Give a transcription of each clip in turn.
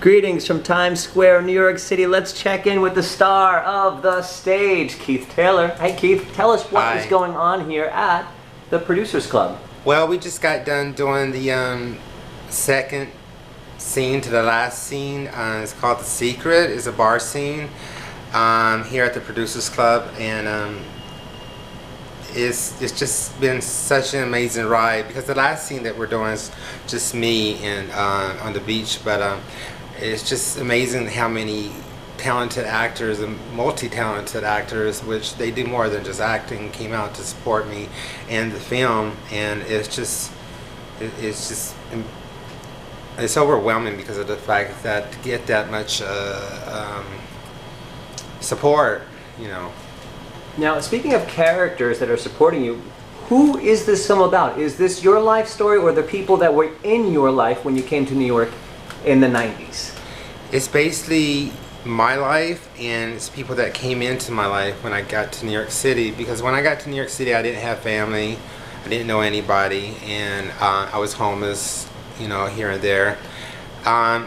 Greetings from Times Square, New York City. Let's check in with the star of the stage, Keith Taylor. Hey Keith, tell us what is going on here at the Producers Club. Well, we just got done doing the second scene to the last scene. It's called The Secret. It's a bar scene here at the Producers Club, and it's just been such an amazing ride, because the last scene that we're doing is just me and on the beach, but it's just amazing how many talented actors and multi-talented actors, which they do more than just acting, came out to support me and the film. And it's overwhelming because of the fact that to get that much support, you know. Now, speaking of characters that are supporting you, who is this film about? Is this your life story, or the people that were in your life when you came to New York in the 90s? It's basically my life, and it's people that came into my life when I got to New York City. Because when I got to New York City, I didn't have family, I didn't know anybody, and I was homeless, you know, here and there.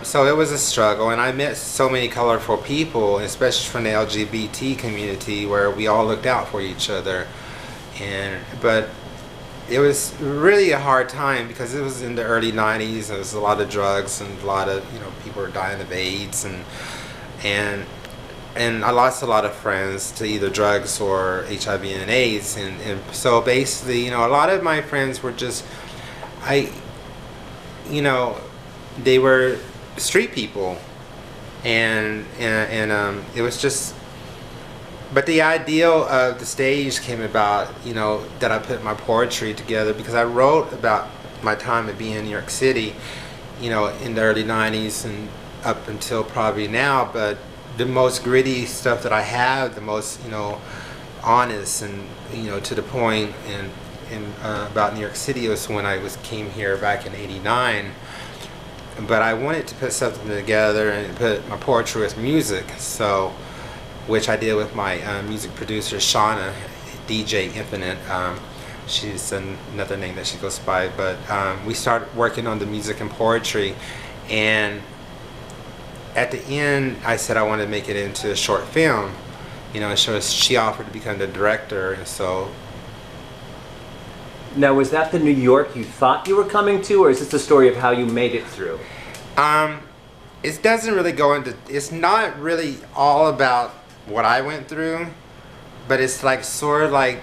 So it was a struggle, and I met so many colorful people, especially from the LGBT community, where we all looked out for each other. But it was really a hard time, because it was in the early 90s. There was a lot of drugs, and a lot of, you know, people were dying of AIDS, and I lost a lot of friends to either drugs or HIV and AIDS, and so basically, you know, a lot of my friends were just, you know, they were street people, and it was just. But the ideal of the stage came about, you know, that I put my poetry together, because I wrote about my time of being in New York City, you know, in the early 90s and up until probably now. But the most gritty stuff that I have, the most, you know, honest and, you know, to the point about New York City was when I came here back in '89. But I wanted to put something together and put my poetry with music, so, which I did with my music producer Shawna, DJ Infinite. She's another name that she goes by. But we started working on the music and poetry, and at the end I said I wanted to make it into a short film, you know. So she offered to become the director, and so. Now, was that the New York you thought you were coming to, or is this the story of how you made it through? It doesn't really go into, it's not really all about what I went through, but it's like sort of like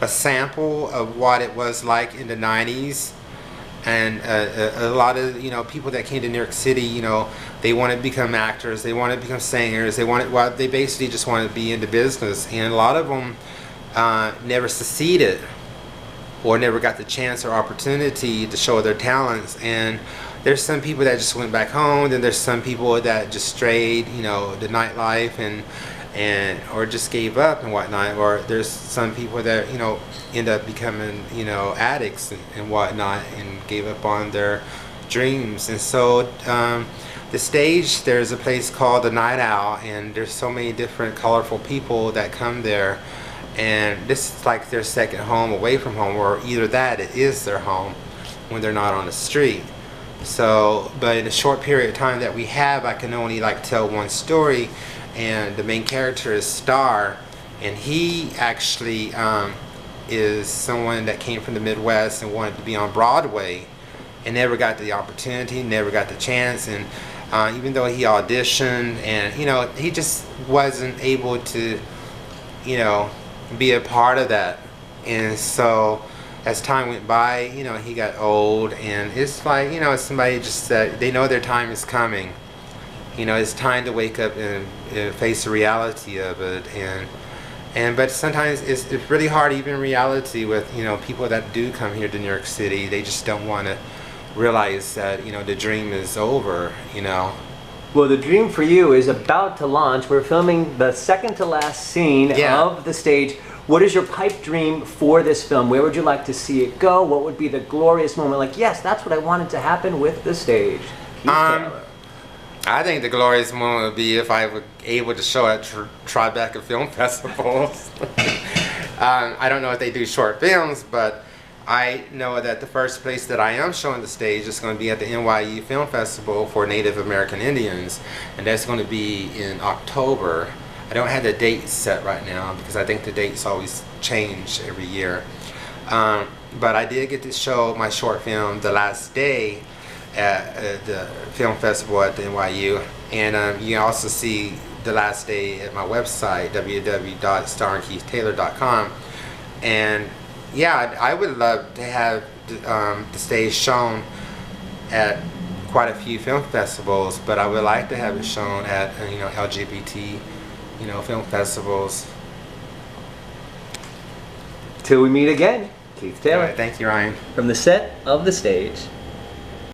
a sample of what it was like in the 90s. And a lot of, you know, people that came to New York City, you know, they wanted to become actors, they wanted to become singers, they basically just wanted to be into business, and a lot of them never succeeded or never got the chance or opportunity to show their talents. And there's some people that just went back home, then there's some people that just strayed, you know, the nightlife and or just gave up and whatnot, or there's some people that, you know, end up becoming, you know, addicts and whatnot, and gave up on their dreams. And so the stage, there's a place called the Night Owl, and there's so many different colorful people that come there. And this is like their second home away from home, or either that, it is their home when they're not on the street. So, but in a short period of time that we have, I can only like tell one story, and the main character is Star, and he actually is someone that came from the Midwest and wanted to be on Broadway, and never got the opportunity, never got the chance, and even though he auditioned, and, you know, he just wasn't able to, you know, be a part of that. And so as time went by, you know, he got old, and it's like, you know, somebody just said they know their time is coming, you know, it's time to wake up and face the reality of it. But sometimes it's really hard, even reality, with, you know, people that do come here to New York City. They just don't want to realize that, you know, the dream is over, you know. Well, the dream for you is about to launch. We're filming the second to last scene of the stage. What is your pipe dream for this film? Where would you like to see it go? What would be the glorious moment? Like, yes, that's what I wanted to happen with the stage. I think the glorious moment would be if I were able to show at Tribeca Film Festivals. I don't know if they do short films, but I know that the first place that I am showing the stage is going to be at the NYU Film Festival for Native American Indians, and that's going to be in October. I don't have the date set right now because I think the dates always change every year. But I did get to show my short film The Last Day at the film festival at the NYU, and you can also see The Last Day at my website, www.starringkeithtaylor.com. And yeah, I would love to have the stage shown at quite a few film festivals, but I would like to have it shown at LGBT film festivals. Till we meet again, Keith Taylor. All right, thank you, Ryan. From the set of The Stage.